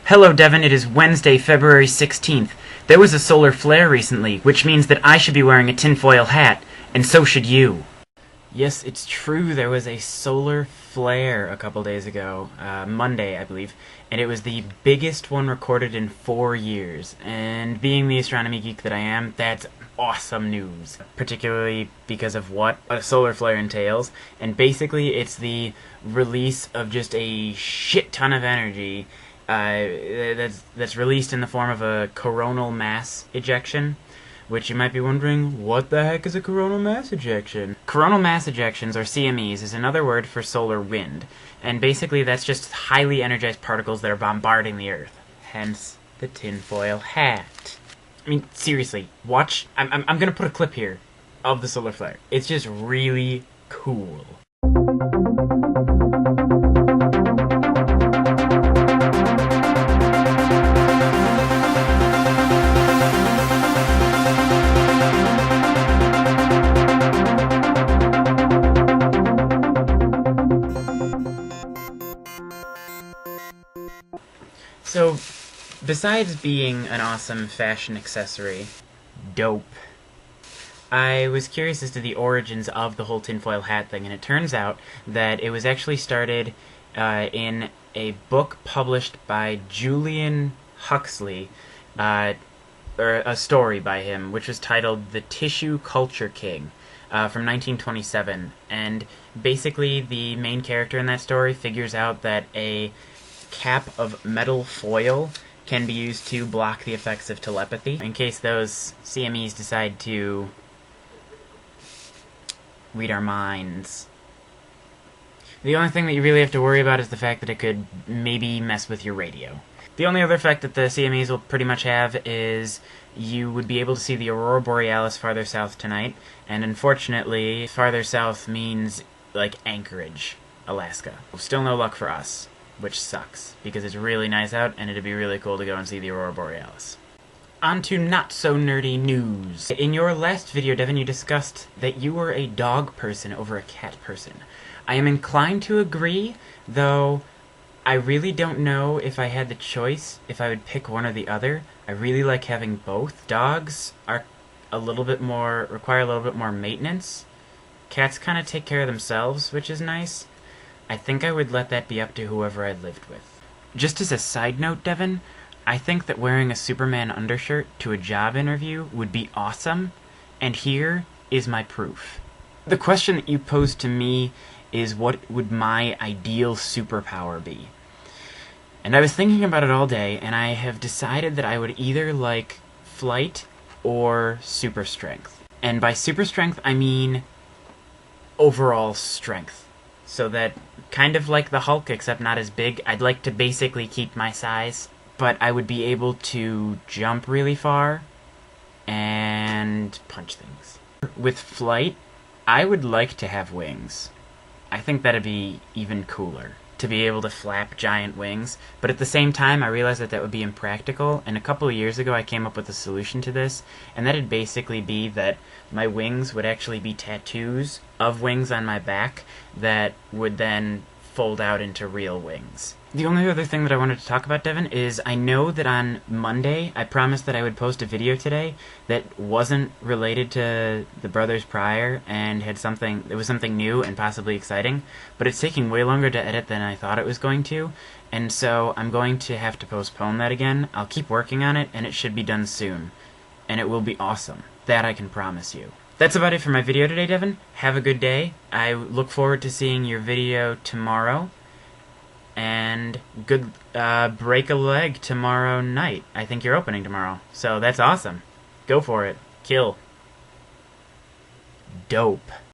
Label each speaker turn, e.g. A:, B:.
A: Hello, Devin. It is Wednesday, February 16th. There was a solar flare recently, which means that I should be wearing a tinfoil hat, and so should you. Yes, it's true, there was a solar flare a couple days ago, Monday, I believe, and it was the biggest one recorded in 4 years, and being the astronomy geek that I am, that's awesome news, particularly because of what a solar flare entails, and basically it's the release of just a shit ton of energy that's released in the form of a coronal mass ejection, which you might be wondering, what the heck is a coronal mass ejection? Coronal mass ejections, or CMEs, is another word for solar wind, and basically that's just highly energized particles that are bombarding the Earth, hence the tinfoil hat. I mean, seriously, watch, I'm gonna put a clip here of the solar flare. It's just really cool. So, besides being an awesome fashion accessory, dope, I was curious as to the origins of the whole tinfoil hat thing, and it turns out that it was actually started in a book published by Julian Huxley, or a story by him, which was titled The Tissue Culture King, from 1927, and basically the main character in that story figures out that a cap of metal foil can be used to block the effects of telepathy, in case those CMEs decide to read our minds. The only thing that you really have to worry about is the fact that it could maybe mess with your radio. The only other effect that the CMEs will pretty much have is you would be able to see the Aurora Borealis farther south tonight, and unfortunately, farther south means, like, Anchorage, Alaska. Still no luck for us, which sucks, because it's really nice out, and it'd be really cool to go and see the Aurora Borealis. On to not-so-nerdy news. In your last video, Devin, you discussed that you were a dog person over a cat person. I am inclined to agree, though I really don't know if I had the choice, if I would pick one or the other. I really like having both. Dogs are require a little bit more maintenance. Cats kind of take care of themselves, which is nice. I think I would let that be up to whoever I lived with. Just as a side note, Devin, I think that wearing a Superman undershirt to a job interview would be awesome, and here is my proof. The question that you posed to me is, what would my ideal superpower be? And I was thinking about it all day, and I have decided that I would either like flight or super strength. And by super strength, I mean overall strength. So that, kind of like the Hulk, except not as big, I'd like to basically keep my size, but I would be able to jump really far and punch things. With flight, I would like to have wings. I think that'd be even cooler, to be able to flap giant wings, but at the same time I realized that that would be impractical, and a couple of years ago I came up with a solution to this, and that'd basically be that my wings would actually be tattoos of wings on my back that would then fold out into real wings. The only other thing that I wanted to talk about, Devin, is I know that on Monday I promised that I would post a video today that wasn't related to TheBrothersPrior and it was something new and possibly exciting, but it's taking way longer to edit than I thought it was going to, and so I'm going to have to postpone that again. I'll keep working on it, and it should be done soon, and it will be awesome. That I can promise you. That's about it for my video today, Devin. Have a good day. I look forward to seeing your video tomorrow. And good break a leg tomorrow night. I think you're opening tomorrow. So that's awesome. Go for it. Kill. Dope.